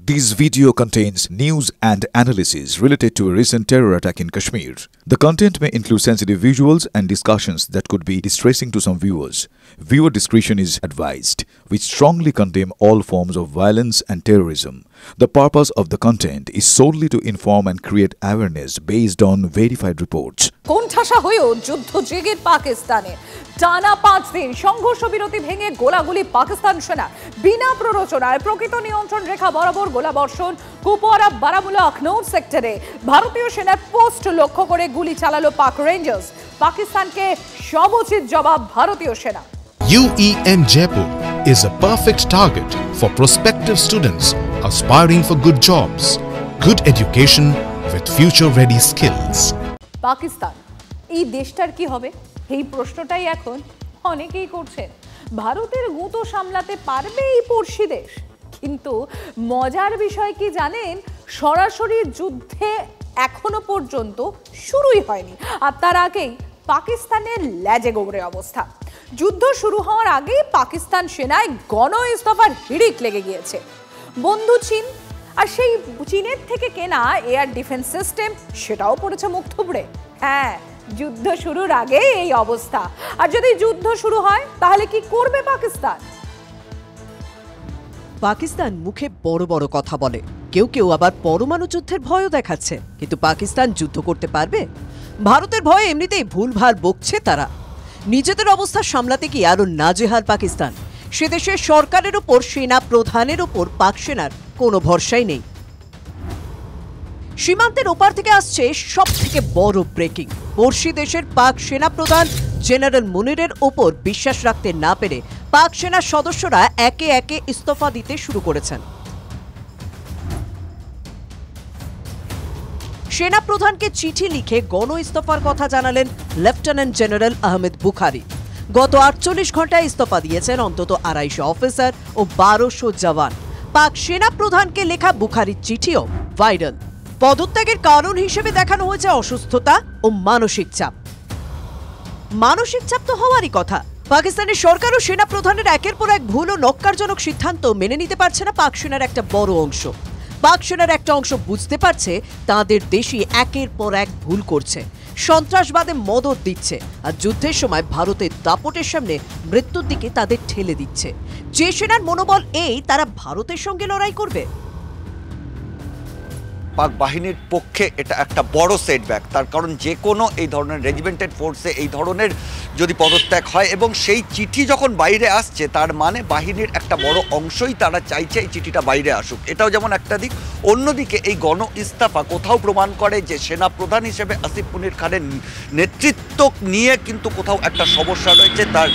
This video contains news and analysis related to a recent terror attack in Kashmir. The content may include sensitive visuals and discussions that could be distressing to some viewers. Viewer discretion is advised. We strongly condemn all forms of violence and terrorism. The purpose of the content is solely to inform and create awareness based on verified reports. কোণঠাসা হয়েও যুদ্ধ জেগের পাকিস্তানে টানা 5 দিন সংঘর্ষ বিরতি ভেঙে গোলাগুলি পাকিস্তান সেনা বিনা প্ররোচনায় প্রকৃত নিয়ন্ত্রণ রেখা বরাবর গোলাবর্ষণ কুপওয়ারা বারামুলা আখনৌর সেক্টরে ভারতীয় সেনার পোস্ট লক্ষ্য করে গুলি চালালো পাক রেঞ্জার্স পাকিস্তানকে সমুচিত জবাব ভারতীয় সেনা UEM Jaipur is a perfect target for prospective students aspiring for good jobs, good education with future-ready skills. Pakistan এই দেশটার কি হবে এই প্রশ্নটাই এখন অনেকেই করছেন ভারতের গুঁতো সামলাতে পারবে এই পড়শি দেশ কিন্তু মজার বিষয় কি জানেন সরাসরি যুদ্ধে এখনো পর্যন্ত শুরুই হয়নি আর তার আগেই পাকিস্তানের লেজে গোবরে অবস্থা যুদ্ধ শুরু হওয়ার আগেই পাকিস্তান সেনায় গণ ইস্তফার হিড়িক লেগে গিয়েছে বন্ধু চীন আর সেই চীনের থেকে কেনা এয়ার ডিফেন্স সিস্টেম সেটাও পড়েছে মুখ থুবড়ে হ্যাঁ যুদ্ধ শুরুর আগে এই অবস্থা আর যদি যুদ্ধ শুরু হয় তাহলে কি করবে পাকিস্তান পাকিস্তান মুখে বড় বড় কথা বলে কেউ কেউ আবার পরমাণু যুদ্ধের ভয়ও দেখাচ্ছে কিন্তু পাকিস্তান যুদ্ধ করতে পারবে ভারতের ভয়ে এমনিতেই ভুলভাল বকছে তারা নিজেদের অবস্থা সামলাতে কি আরো নাজেহাল পাকিস্তান সে দেশের সরকারের উপর সেনা প্রধানের উপর পাক সেনার কোনো ভরসাই নেই সীমান্তের ওপার থেকে আসছে সবথেকে বড় ব্রেকিং পড়শি দেশের পাক সেনা প্রধান জেনারেল মুনিরের উপর বিশ্বাস রাখতে না পেরে পাক সেনার সদস্যরা একে একে ইস্তফা দিতে শুরু করেছেন সেনা প্রধানকে চিঠি লিখে গণ ইস্তফার কথা জানালেন লেফটেন্যান্ট জেনারেল আহমেদ বুখারি গত 48 ঘন্টায় ইস্তফা দিয়েছেন অন্তত 250 অফিসার ও 1200 জওয়ান পাক সেনা প্রধানকে লেখা বুখারির চিঠিও ভাইরাল পদত্যাগের কারণ হিসেবে দেখানো হয়েছে অসুস্থতা ও মানসিক চাপ তো হওয়ারই কথা পাকিস্তানের সরকার ও সেনা প্রধানের একের পর এক ভুল ও নক্কারজনক সিদ্ধান্ত মেনে নিতে পারছে না পাক সেনার একটা বড় অংশ পাক সেনার একটা অংশ বুঝতে পারছে তাদের দেশই একের পর এক ভুল করছে সন্ত্রাসবাদে মদত দিচ্ছে আর যুদ্ধের সময় ভারতের দাপটের সামনে মৃত্যুর দিকে তাদের ঠেলে দিচ্ছে যে সেনার মনোবল এই তারা ভারতের সঙ্গে লড়াই করবে পাক বাহিনীর পক্ষে এটা একটা বড় সেটব্যাক তার কারণ যে কোনো এই ধরনের রেজিমেন্টেড ফোর্সে এই ধরনের যদি পদত্যাগ হয় এবং সেই চিঠি যখন বাইরে আসছে তার মানে বাহিনীর একটা বড় অংশই তারা চাইছে এই চিঠিটা বাইরে আসুক এটাও যেমন একটা দিক অন্যদিকে এই গণ ইস্তফা কোথাও প্রমাণ করে যে সেনা প্রধান হিসেবে আসিফ মুনির খানের নেতৃত্ব নিয়ে কিন্তু কোথাও একটা সমস্যা রয়েছে তার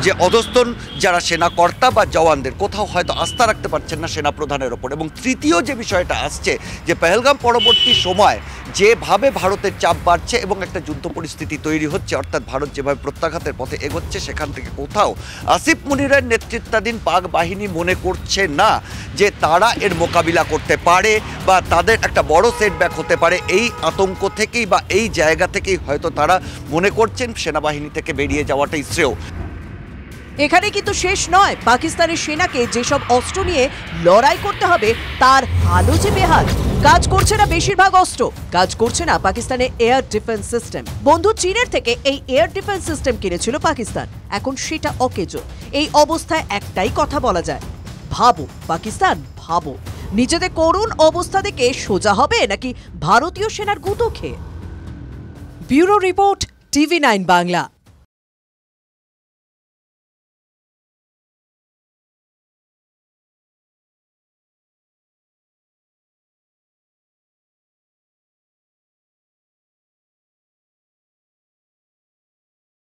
যে অধস্তন যারা সেনাকর্তা বা জওয়ানদের কোথাও হয়তো আস্থা রাখতে পারছেন না সেনা প্রধানের ওপর এবং তৃতীয় যে বিষয়টা আসছে যে পেহেলগাম পরবর্তী সময় যেভাবে ভারতের চাপ বাড়ছে এবং একটা যুদ্ধ পরিস্থিতি তৈরি হচ্ছে অর্থাৎ ভারত যেভাবে প্রত্যাঘাতের পথে এগোচ্ছে সেখান থেকে কোথাও আসিফ মুনিরের নেতৃত্বাধীন পাক বাহিনী মনে করছে না যে তারা এর মোকাবিলা করতে পারে বা তাদের একটা বড় সেটব্যাক হতে পারে এই আতঙ্ক থেকেই বা এই জায়গা থেকেই হয়তো তারা মনে করছেন সেনাবাহিনী থেকে বেরিয়ে যাওয়াটাই শ্রেয় এখানে কিন্তু শেষ নয় পাকিস্তানের সেনাকে যেসব অস্ত্র নিয়ে লড়াই করতে হবে তার হালও যে বেহাল কাজ করছে না বেশিরভাগ অস্ত্র কাজ করছে না পাকিস্তানের এয়ার ডিফেন্স সিস্টেম বন্ধু চীনের থেকে এই এয়ার ডিফেন্স সিস্টেম কিনেছিল পাকিস্তান এখন সেটা অকেজো এই অবস্থায় একটাই কথা বলা যায় ভাবো পাকিস্তান ভাবো নিজেদের করুণ অবস্থা দেখে সোজা হবে নাকি ভারতীয় সেনার গুঁতো খেয়ে ব্যুরো রিপোর্ট TV9 বাংলা।